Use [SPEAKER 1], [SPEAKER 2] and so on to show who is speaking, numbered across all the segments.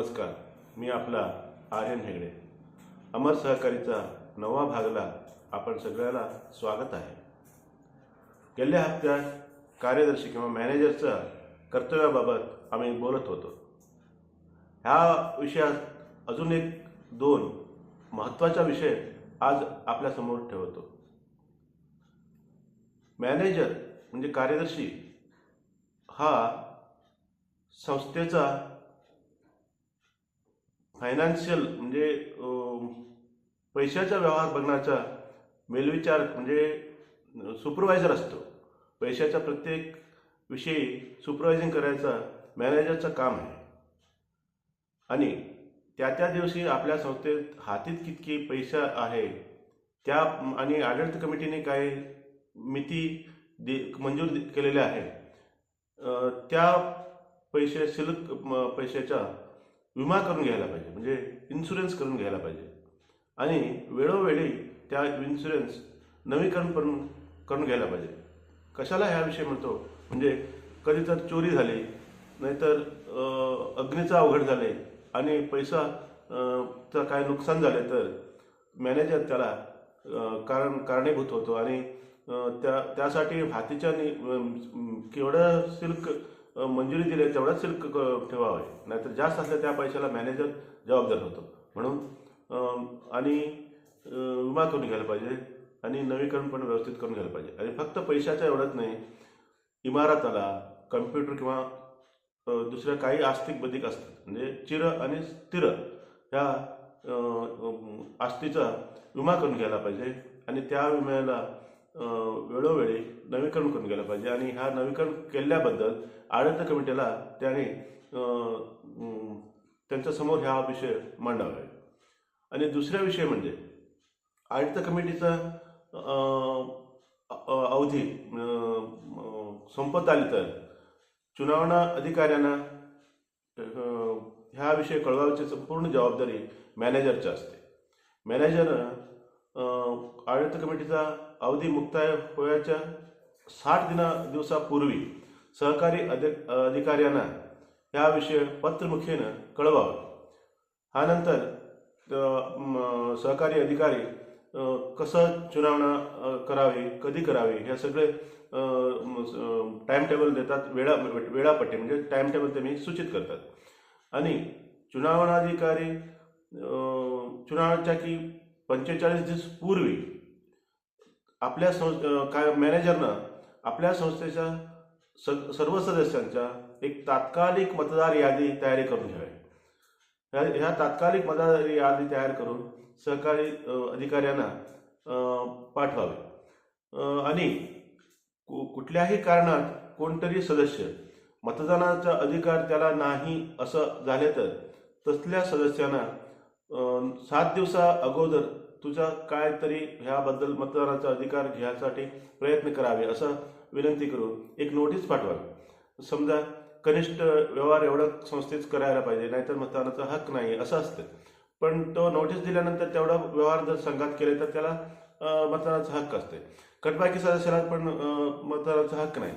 [SPEAKER 1] नमस्कार, मी आपला आर्यन हेगडे. अमर सहकारीचा 9वा भागाला आपण सगळ्याला स्वागत आहे. गेल्या हप्त्यात कार्यदर्शी किंवा मॅनेजरच्या कर्तव्याबाबत आम्ही बोलत होतो. ह्या विषयात अजून दोन महत्त्वाचा विषय आज आपल्यासमोर ठेवतो. मॅनेजर म्हणजे कार्यदर्शी हा संस्थेचा फायनान्शियल म्हणजे पैशाचा व्यवहार बघण्याचा मेलविचार म्हणजे सुपरवायझर असतो. पैशाच्या प्रत्येक विषयी सुपरवायझिंग करायचा मॅनेजरचं काम आहे. आणि त्या दिवशी आपल्या संस्थेत हातीत किती पैसा आहे त्या आणि आढळत कमिटीने काय मिती मंजूर केलेल्या आहे त्या शिल्लक पैशाचा विमा करून घ्यायला पाहिजे, म्हणजे इन्शुरन्स करून घ्यायला पाहिजे. आणि वेळोवेळी त्या इन्शुरन्स नवीकरण करून घ्यायला पाहिजे. कशाला ह्या विषय म्हणतो म्हणजे कधी तर चोरी झाली, नाहीतर अग्नीचा अवघड झाले आणि पैसा काय नुकसान झाले तर मॅनेजर त्याला कारणीभूत होतो. आणि त्यासाठी हातीच्या केवढं शुल्क मंजुरी दिली तेवढाच शुल्क ठेवावे, नाहीतर जास्त असल्या त्या पैशाला मॅनेजर जबाबदार होतो. म्हणून आणि विमा करून घ्यायला पाहिजे आणि नवीकरण पण व्यवस्थित करून घ्यायला पाहिजे. आणि फक्त पैशाचा एवढंच नाही, इमारताला कम्प्युटर किंवा दुसऱ्या काही आस्तिक बधिक असतात, म्हणजे चिर आणि स्थिर ह्या आस्तीचा विमा करून घ्यायला पाहिजे. आणि त्या विम्याला वेळोवेळी नवीकरण करून घ्यायला पाहिजे. आणि ह्या नवीकरण केल्याबद्दल आढळत कमिटीला त्याने त्यांच्यासमोर ह्या विषय मांडावा. आणि दुसरा विषय म्हणजे आढळत कमिटीचा अवधी संपत आली तर चुनावणा अधिकाऱ्यांना ह्या विषय कळवायची संपूर्ण जबाबदारी मॅनेजरची असते. मॅनेजरनं आढळत कमिटीचा अवधी मुक्ताय होण्याच्या 60 दिवसापूर्वी सहकारी अधिकाऱ्यांना ह्या विषय पत्रमुखेनं कळवावा. हा नंतर सहकारी अधिकारी कसं चुनावणा करावी, कधी करावी हे सगळे टाइम टेबल देतात. वेळापट्टी म्हणजे टाइम टेबल ते सूचित करतात. आणि चुनावणाधिकारी चुनावाच्या की 45 दिवस पूर्वी आपल्या मॅनेजरनं आपल्या संस्थेच्या सर्व सदस्यांच्या एक तात्कालिक मतदार यादी तयारी करून घ्यावी. ह्या तात्कालिक मतदार यादी तयार करून सहकारी अधिकाऱ्यांना पाठवावे. आणि कुठल्याही कारणात कोणतरी सदस्य मतदानाचा अधिकार त्याला नाही असं झाले तर तसल्या सदस्यांना 7 दिवसा अगोदर तुझा काय तरी ह्याबद्दल मतदानाचा अधिकार घ्यायसाठी प्रयत्न करावे असं विनंती करून एक नोटीस पाठवावी. समजा कनिष्ठ व्यवहार एवढा संस्थेच करायला पाहिजे, नाहीतर मतदानाचा हक्क नाही असं असतं. पण तो नोटीस दिल्यानंतर तेवढा व्यवहार जर संघात केले तर त्याला मतदानाचा हक्क असते. कटबाकी सदस्याला पण मतदानाचा हक्क नाही.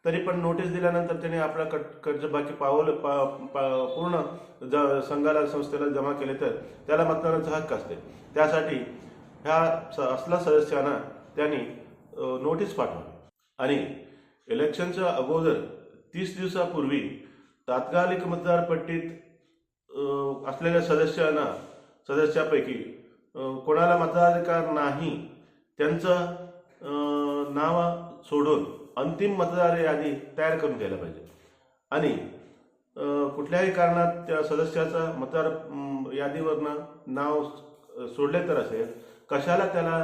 [SPEAKER 1] तरी पण नोटीस दिल्यानंतर त्याने आपला बाकी पूर्ण संघाला संस्थेला जमा केले तर त्याला मतदानाचा हक्क असते. त्यासाठी ह्या असल्या सदस्यांना त्यांनी नोटीस पाठवावी. आणि इलेक्शनच्या अगोदर 30 दिवसापूर्वी तात्कालिक मतदार पट्टीत असलेल्या सदस्यापैकी कोणाला मतदाधिकार नाही त्यांचं नाव सोडून अंतिम मतदार यादी तयार करून घ्यायला पाहिजे. आणि कुठल्याही कारणात त्या सदस्याचा मतदार यादीवरनं नाव सोडले तर असेल, कशाला त्याला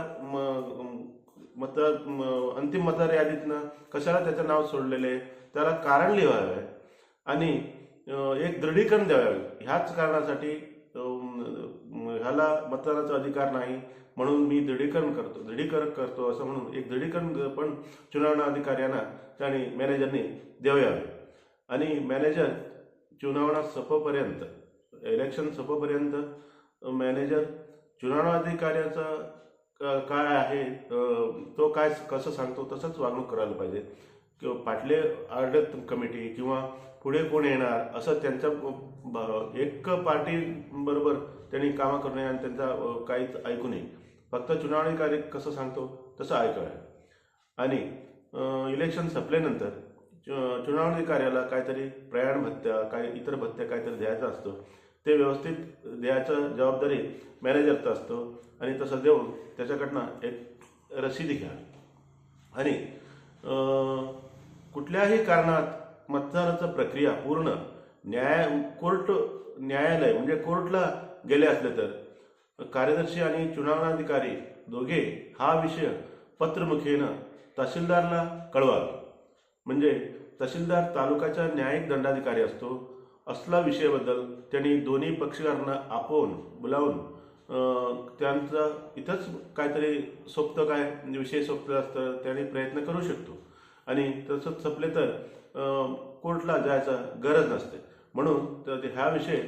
[SPEAKER 1] अंतिम मतदार यादीतनं कशाला त्याचं नाव सोडलेले त्याला कारण लिहावे आणि एक दृढीकरण द्यावे. ह्याच कारणासाठी ह्याला मतदानाचा अधिकार नाही म्हणून मी दृढीकरण करतो असं म्हणून एक दृढीकरण पण चुनावणा अधिकाऱ्यांना त्यांनी मॅनेजरने द्यावे. आणि मॅनेजर चुनावणा सपोपर्यंत इलेक्शन सपोपर्यंत मॅनेजर चुनावणाधिकाऱ्याचा काय आहे तो काय कसं सांगतो तसंच वागणूक करायला पाहिजे. किंवा फाटले ऑर्डर कमिटी किंवा पुढे कोण येणार असं त्यांच्या एक पार्टी बरोबर त्यांनी कामं करू नये आणि त्यांचा काहीच ऐकू नये. फक्त चुनावणी कार्य कसं सांगतो तसं ऐकावं. आणि इलेक्शन संपल्यानंतर चुनावणी कार्याला काहीतरी प्रयाण भत्त्या काय इतर भत्त्या काहीतरी द्यायचं असतं. ते व्यवस्थित द्यायचं जबाबदारी मॅनेजरचा असतो आणि तसं देऊन त्याच्याकडनं एक रसीद घ्या. आणि कुठल्याही कारणात मतदानाचं प्रक्रिया पूर्ण न्यायालय म्हणजे कोर्टला गेले असले तर कार्यदर्शी आणि चुनावणाधिकारी दोघे हा विषय पत्रमुखीनं तहसीलदारला कळवावा. म्हणजे तहसीलदार तालुक्याचा न्यायिक दंडाधिकारी असतो. असला विषयाबद्दल त्यांनी दोन्ही पक्षकारांना आपण बोलावून त्यांचं इथंच काहीतरी सोपतं काय विषय सोपलं असतं त्यांनी प्रयत्न करू शकतो. आणि तसंच संपले तर कोर्टला जायचं गरज नसते. म्हणून तर ह्या विषय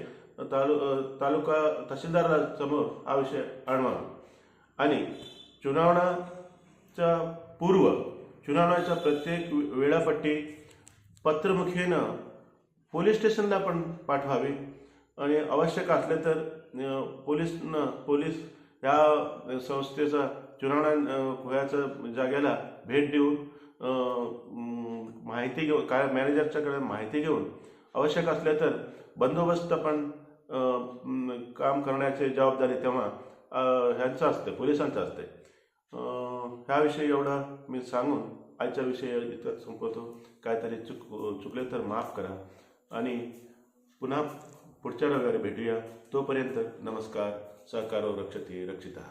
[SPEAKER 1] तालुका तहसीलदारा समोर हा विषय आणवावा. आणि चुनावण्याच्या प्रत्येक वेळापट्टी पत्रमुखीनं पोलीस स्टेशनला पण पाठवावी. आणि आवश्यक असले तर पोलीस ह्या संस्थेचा व्हायच्या जागेला भेट देऊन माहिती घेऊन मॅनेजरच्याकडे माहिती घेऊन आवश्यक असले तर बंदोबस्त पण काम करण्याची जबाबदारी तेव्हा ह्यांचं असते, पोलिसांचं असते. ह्याविषयी एवढा मी सांगून आजच्या विषयी इथं संपवतो. काहीतरी चुकले तर माफ करा आणि पुन्हा पुढच्या रविवारी भेटूया. तोपर्यंत नमस्कार. सहकारो रक्षति रक्षितः.